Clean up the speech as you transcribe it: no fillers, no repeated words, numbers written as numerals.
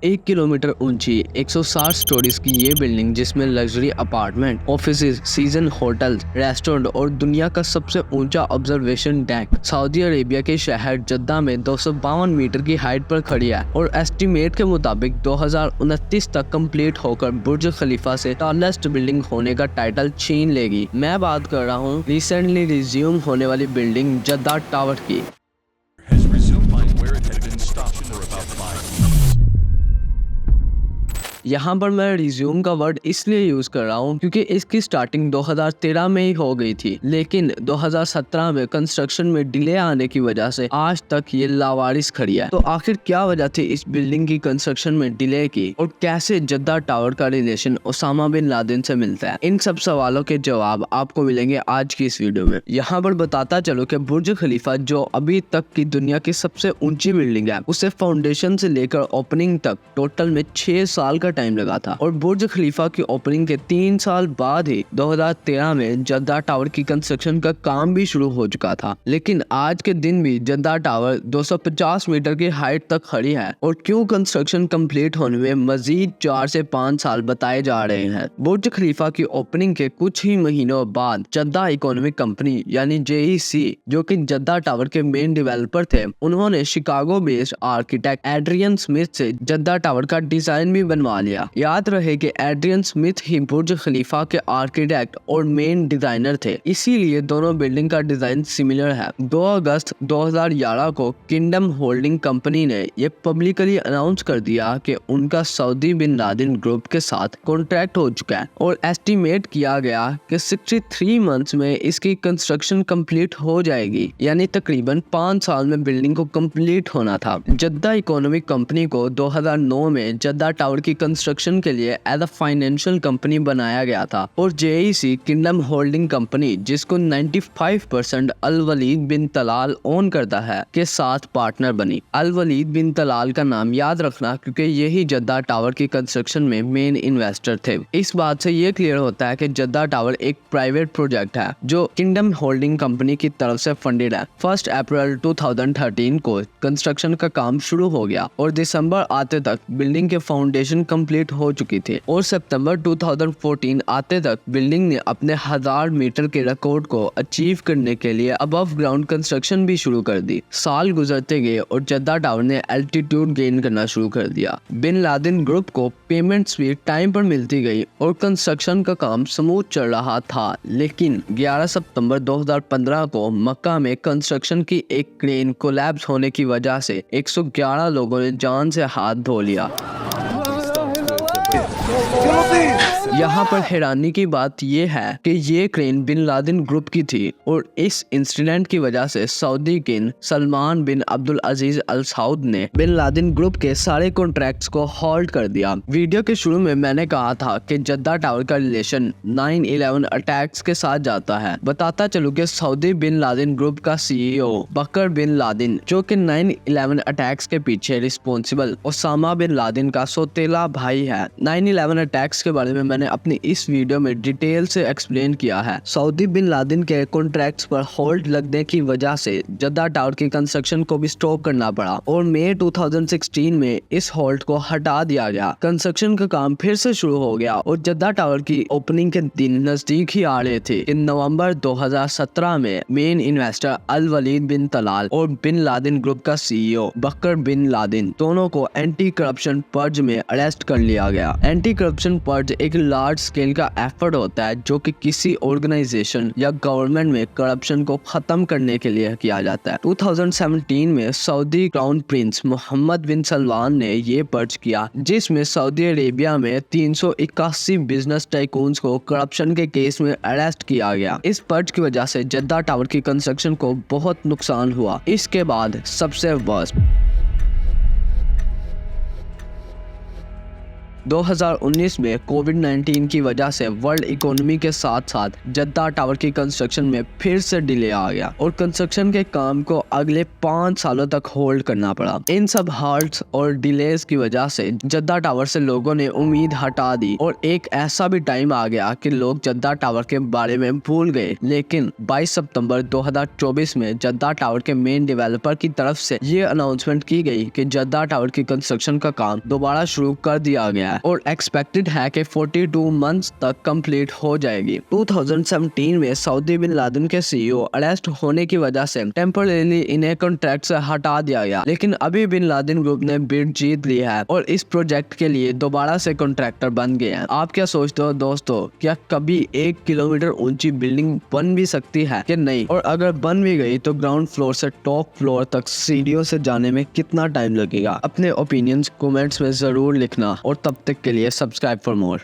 1 kilometre ऊंची 160 stories की ये बिल्डिंग, जिसमें luxury apartment, offices, season hotels, restaurant और दुनिया का सबसे ऊंचा ऑब्जर्वेशन डेक सऊदी अरेबिया के शहर जद्दा में 252 मीटर की हाइट पर खड़ी है और एस्टीमेट के मुताबिक 2029 तक कंप्लीट होकर बुर्ज खलीफा से टॉलेस्ट बिल्डिंग होने का टाइटल छीन लेगी। मैं बात कर रहा हूँ रिसेंटली रिज्यूम होने वाली बिल्डिंग जद्दा टावर की। has resumed mine where it had been stopped for about 5 minutes. यहाँ पर मैं रिज्यूम का वर्ड इसलिए यूज कर रहा हूँ क्योंकि इसकी स्टार्टिंग 2013 में ही हो गई थी, लेकिन 2017 में कंस्ट्रक्शन में डिले आने की वजह से आज तक ये लावारिस खड़ी है। तो आखिर क्या वजह थी इस बिल्डिंग की कंस्ट्रक्शन में डिले की और कैसे जद्दा टावर का रिलेशन ओसामा बिन लादेन से मिलता है, इन सब सवालों के जवाब आपको मिलेंगे आज की इस वीडियो में। यहाँ पर बताता चलो कि बुर्ज खलीफा जो अभी तक की दुनिया की सबसे ऊंची बिल्डिंग है, उसे फाउंडेशन से लेकर ओपनिंग तक टोटल में 6 साल का टाइम लगा था और बुर्ज खलीफा की ओपनिंग के 3 साल बाद ही 2013 में जद्दा टावर की कंस्ट्रक्शन का काम भी शुरू हो चुका था। लेकिन आज के दिन भी जद्दा टावर 250 मीटर की हाइट तक खड़ी है और क्यों कंस्ट्रक्शन कंप्लीट होने में मजीद 4 से 5 साल बताए जा रहे हैं। बुर्ज खलीफा की ओपनिंग के कुछ ही महीनों बाद जद्दा इकोनॉमिक कंपनी यानी JEC, जो कि जद्दा टावर के मेन डेवलपर थे, उन्होंने Chicago based architect Adrian Smith से जद्दा टावर का डिजाइन भी बनवा लिया। याद रहे कि एड्रियन स्मिथ ही बुर्ज खलीफा के आर्किटेक्ट और मेन डिजाइनर थे, इसीलिए दोनों बिल्डिंग का डिजाइन सिमिलर है। 2 अगस्त 2011 को किंगडम होल्डिंग कंपनी ने यह पब्लिकली अनाउंस कर दिया कि उनका सऊदी बिन लादेन ग्रुप के साथ कॉन्ट्रैक्ट हो चुका है और एस्टिमेट किया गया कि 63 मंथ्स में इसकी कंस्ट्रक्शन कंप्लीट हो जाएगी, यानी तकरीबन 5 साल में बिल्डिंग को कंप्लीट होना था। जद्दा इकोनॉमिक कंपनी को 2009 में जद्दा टावर की कंस्ट्रक्शन के लिए एज अ फाइनेंशियल कंपनी बनाया गया था और JEC किंगडम होल्डिंग कंपनी, जिसको 95% अल वलीद बिन तलाल ओन करता है, के साथ पार्टनर बनी। अल वलीद बिन तलाल का नाम याद रखना क्योंकि यही जद्दा टावर की कंस्ट्रक्शन में मेन इन्वेस्टर थे। इस बात से ये क्लियर होता है कि जद्दा टावर एक प्राइवेट प्रोजेक्ट है जो किंगडम होल्डिंग कंपनी की तरफ से फंडेड है। 1 अप्रैल 2013 को कंस्ट्रक्शन का काम शुरू हो गया और दिसंबर आते तक बिल्डिंग के फाउंडेशन कंप्लीट हो चुकी थी और सितंबर 2014 आते तक बिल्डिंग ने अपने 1000 मीटर के रिकॉर्ड को अचीव करने के लिए अबव ग्राउंड कंस्ट्रक्शन भी शुरू कर दी। साल गुजरते गए और जद्दा टावर ने एल्टीट्यूड गेन करना शुरू कर दिया। बिन लादेन ग्रुप को पेमेंट्स भी टाइम पर मिलती गई और कंस्ट्रक्शन का काम स्मूथ चल रहा था, लेकिन 11 सितंबर 2015 को मक्का में कंस्ट्रक्शन की एक क्रेन कोलैप्स होने की वजह से 111 लोगों ने जान से हाथ धो लिया। यहाँ पर हैरानी की बात यह है कि ये क्रेन बिन लादेन ग्रुप की थी और इस इंसिडेंट की वजह से सऊदी किंग सलमान बिन अब्दुल अजीज अल सऊद ने बिन लादेन ग्रुप के सारे कॉन्ट्रैक्ट्स को हॉल्ट कर दिया। वीडियो के शुरू में मैंने कहा था कि जद्दा टावर का रिलेशन 9/11 अटैक्स के साथ जाता है। बताता चलूं कि सऊदी बिन लादेन ग्रुप का CEO बकर बिन लादेन, जो कि 9/11 अटैक्स के पीछे रिस्पॉन्सिबल ओसामा बिन लादेन का सौतेला भाई है। 9/11 अटैक्स के बारे में मैंने अपनी इस वीडियो में डिटेल से एक्सप्लेन किया है। सऊदी बिन लादेन के कॉन्ट्रैक्ट्स पर होल्ड लगने की वजह से जद्दा टावर की कंस्ट्रक्शन को भी स्टॉप करना पड़ा और मई 2016 में इस होल्ड को हटा दिया गया। कंस्ट्रक्शन का काम फिर से शुरू हो गया और जद्दा टावर की ओपनिंग के दिन नजदीक ही आ रहे थे। इन नवंबर 2017 में मेन इन्वेस्टर अल वलीद बिन तलाल और बिन लादेन ग्रुप का CEO बकर बिन लादेन दोनों को एंटी करप्शन पर्ज में अरेस्ट कर लिया गया। एंटी करप्शन पर्ज एक लार्ज स्केल का एफर्ट होता है जो कि किसी ऑर्गेनाइजेशन या गवर्नमेंट में करप्शन को खत्म करने के लिए किया जाता है। 2017 में सऊदी क्राउन प्रिंस मोहम्मद बिन सलमान ने ये पर्ज किया, जिसमें सऊदी अरेबिया में 381 बिजनेस टाइकून्स को करप्शन के केस में अरेस्ट किया गया। इस पर्ज की वजह से जद्दा टावर की कंस्ट्रक्शन को बहुत नुकसान हुआ। इसके बाद सबसे वर्स्ट 2019 में कोविड-19 की वजह से वर्ल्ड इकोनॉमी के साथ साथ जद्दा टावर की कंस्ट्रक्शन में फिर से डिले आ गया और कंस्ट्रक्शन के काम को अगले 5 सालों तक होल्ड करना पड़ा। इन सब हाल्ट्स और डिलेज की वजह से जद्दा टावर से लोगों ने उम्मीद हटा दी और एक ऐसा भी टाइम आ गया कि लोग जद्दा टावर के बारे में भूल गए। लेकिन 22 सितंबर 2024 में जद्दा टावर के मेन डेवलपर की तरफ से ये अनाउंसमेंट की गई कि जद्दा टावर की कंस्ट्रक्शन का काम दोबारा शुरू कर दिया गया है और एक्सपेक्टेड है कि 42 मंथ्स तक कंप्लीट हो जाएगी। 2017 में सऊदी बिन लादेन के सीईओ अरेस्ट होने की वजह से टेम्परेरी इन्हें कॉन्ट्रैक्ट से हटा दिया गया, लेकिन अभी बिन लादेन ग्रुप ने बिड जीत ली है और इस प्रोजेक्ट के लिए दोबारा से कॉन्ट्रैक्टर बन गए हैं। आप क्या सोचते हो दोस्तों, क्या कभी 1 किलोमीटर ऊंची बिल्डिंग बन भी सकती है कि नहीं? और अगर बन भी गई तो ग्राउंड फ्लोर से टॉप फ्लोर तक सीढ़ियों से जाने में कितना टाइम लगेगा? अपने ओपिनियंस कमेंट्स में जरूर लिखना और तब तक के लिए सब्सक्राइब फॉर मोर।